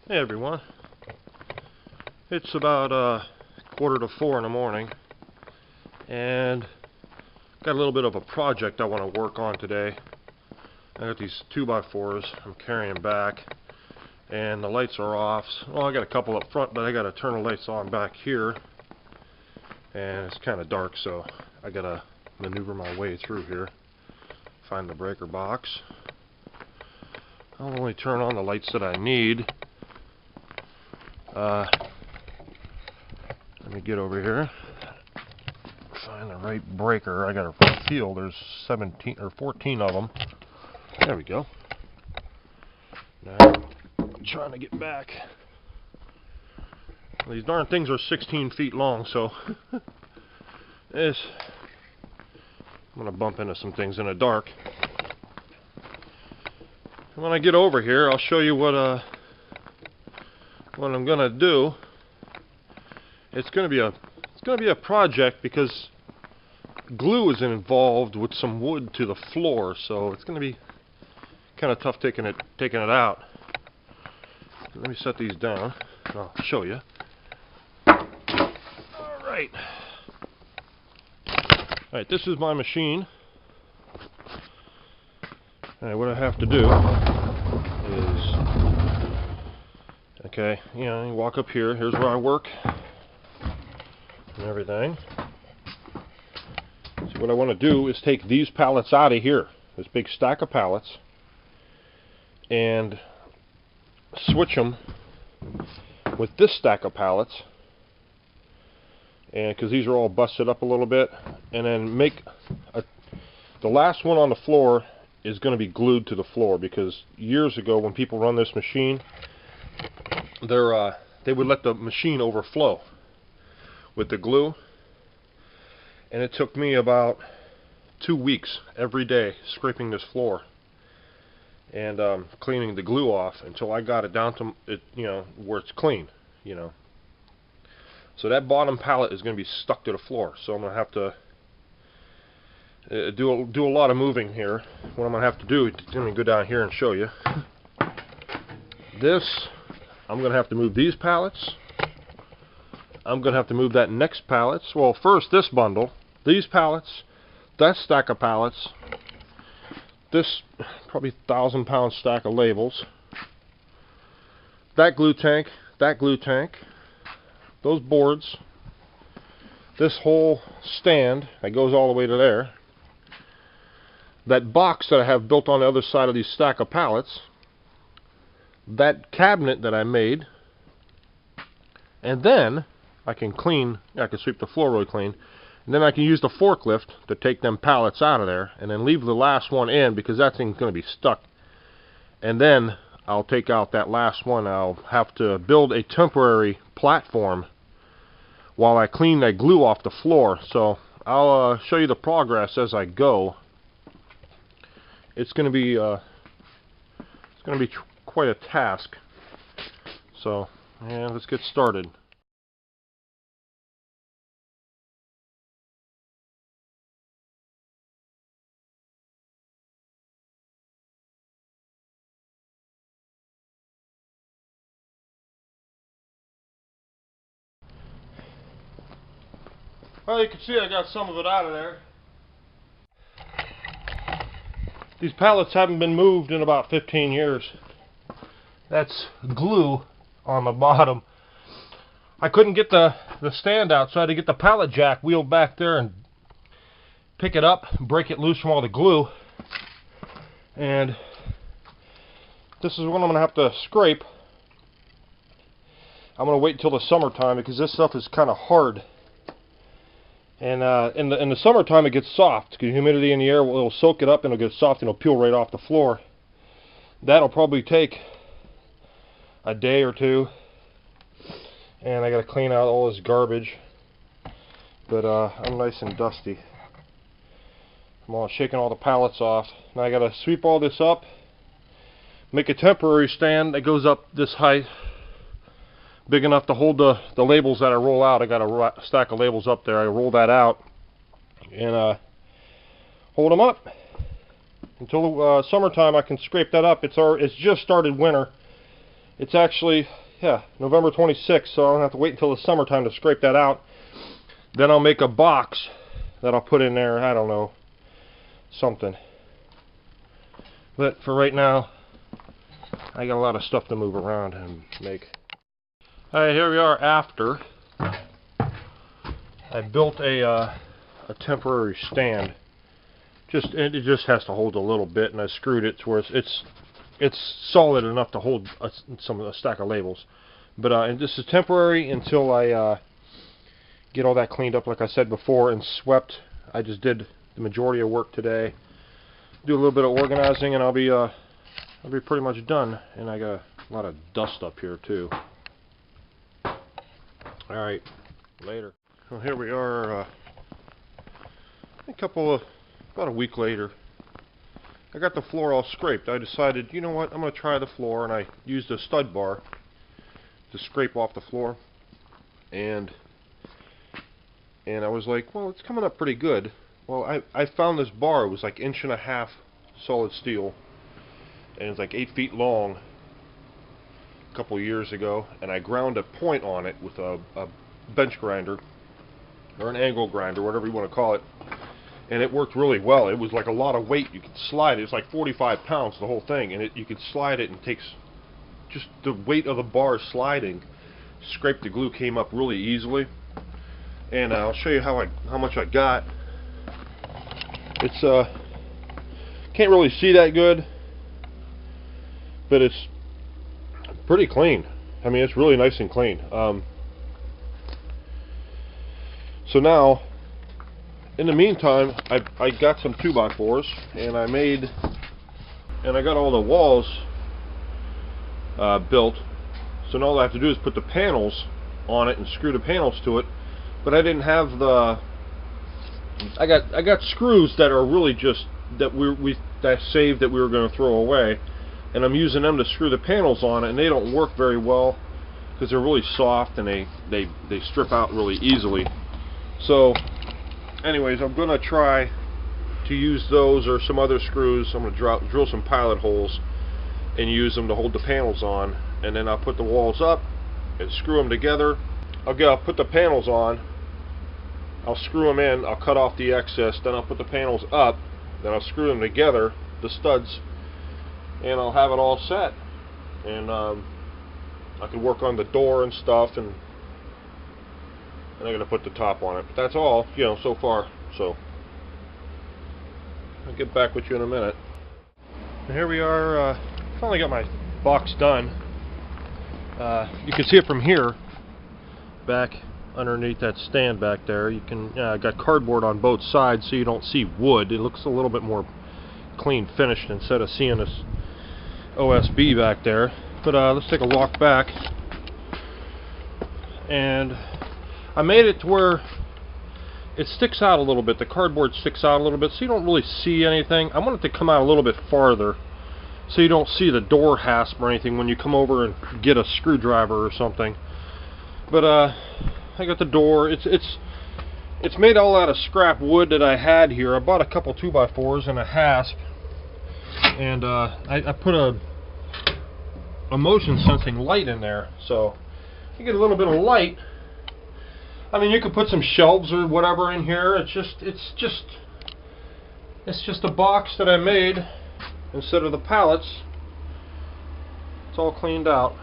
Hey everyone, it's about 3:45 in the morning and got a little bit of a project I want to work on today. I got these 2x4s I'm carrying back and the lights are off. Well, I got a couple up front, but I got to turn the lights on back here and it's kind of dark, so I got to maneuver my way through here, find the breaker box. I'll only turn on the lights that I need. Let me get over here, find the right breaker. I got a feel there's 17 or 14 of them. There we go. Now I'm trying to get back. These darn things are 16 feet long, so I'm gonna bump into some things in the dark. And when I get over here, I'll show you what I'm gonna do. It's gonna be a project because glue is involved with some wood to the floor, so it's gonna be kind of tough taking it out. Let me set these down and I'll show you. Alright, this is my machine. Alright, what I have to do is, okay, you walk up here. Here's where I work and everything. So what I want to do is take these pallets out of here, this big stack of pallets, and switch them with this stack of pallets, and because these are all busted up a little bit, and then make the last one on the floor is going to be glued to the floor, because years ago when people run this machine, they would let the machine overflow with the glue, and it took me about 2 weeks every day scraping this floor and cleaning the glue off until I got it down to it, where it's clean, So that bottom pallet is going to be stuck to the floor, so I'm going to have to do a lot of moving here. What I'm going to have to do is go down here and show you. This, I'm going to have to move these pallets. I'm going to have to move that next pallets. Well, first this bundle, these pallets, that stack of pallets, this probably 1,000-pound stack of labels, that glue tank, those boards, this whole stand that goes all the way to there, that box that I have built on the other side of these stack of pallets, that cabinet that I made, and then I can sweep the floor really clean, and then I can use the forklift to take them pallets out of there and then leave the last one in, because that thing's going to be stuck. And then I'll take out that last one. I'll have to build a temporary platform while I clean that glue off the floor. So I'll show you the progress as I go. It's going to be quite a task. So yeah, let's get started. Well, you can see I got some of it out of there. These pallets haven't been moved in about 15 years. That's glue on the bottom. I couldn't get the stand out, so I had to get the pallet jack wheeled back there and pick it up, break it loose from all the glue. And this is what I'm going to have to scrape. I'm going to wait until the summertime because this stuff is kind of hard. And in the summertime it gets soft because humidity in the air will soak it up and it'll get soft and it'll peel right off the floor. That'll probably take a day or two, and I got to clean out all this garbage. But I'm nice and dusty. I'm all shaking all the pallets off. Now I got to sweep all this up, make a temporary stand that goes up this height, big enough to hold the labels that I roll out. I got a stack of labels up there. I roll that out and hold them up until summertime. I can scrape that up. It's just started winter, It's actually, yeah, November 26th, so I'll have to wait until the summertime to scrape that out. Then I'll make a box that I'll put in there, I don't know, something. But for right now, I got a lot of stuff to move around and make. Alright, here we are after. I built a temporary stand. It just has to hold a little bit, and I screwed it to where it's solid enough to hold a stack of labels. But and this is temporary until I get all that cleaned up, like I said before, and swept. I just did the majority of work today. Do a little bit of organizing, and I'll be pretty much done. And I got a lot of dust up here too. All right, later. Well, here we are. About a week later. I got the floor all scraped. I decided, you know what, I'm going to try the floor, and I used a stud bar to scrape off the floor. And I was like, well, it's coming up pretty good. Well, I found this bar. It was like 1.5 inches solid steel, and it's like 8 feet long a couple years ago, and I ground a point on it with a bench grinder, or an angle grinder, whatever you want to call it. And it worked really well. It was like a lot of weight. You could slide it. It's like 45 pounds, the whole thing. And you could slide it, and it takes just the weight of the bar sliding. Scrape the glue came up really easily. And I'll show you how much I got. It's can't really see that good, but it's pretty clean. I mean, it's really nice and clean. So now, in the meantime, I got some 2x4s, and I got all the walls built. So now all I have to do is put the panels on it and screw the panels to it. But I didn't have the. I got screws that are really just that I saved that we were going to throw away, and I'm using them to screw the panels on it, and they don't work very well because they're really soft and they strip out really easily. So anyways, I'm going to try to use those or some other screws. I'm going to drill some pilot holes and use them to hold the panels on, and then I'll put the walls up and screw them together. I'll put the panels on, I'll screw them in, I'll cut off the excess, then I'll put the panels up, then I'll screw them together, the studs, and I'll have it all set. And I can work on the door and stuff, and I'm going to put the top on it. But that's all, you know, so far. So I'll get back with you in a minute. And here we are. Finally got my box done. You can see it from here, back underneath that stand back there. You can got cardboard on both sides, so you don't see wood. It looks a little bit more clean finished instead of seeing this OSB back there. But let's take a walk back. And I made it to where it sticks out a little bit. The cardboard sticks out a little bit, so you don't really see anything. I want it to come out a little bit farther, so you don't see the door hasp or anything when you come over and get a screwdriver or something. But I got the door. It's made all out of scrap wood that I had here. I bought a couple 2x4s and a hasp, and I put a motion sensing light in there, so you get a little bit of light. I mean, you could put some shelves or whatever in here. It's just a box that I made instead of the pallets. It's all cleaned out.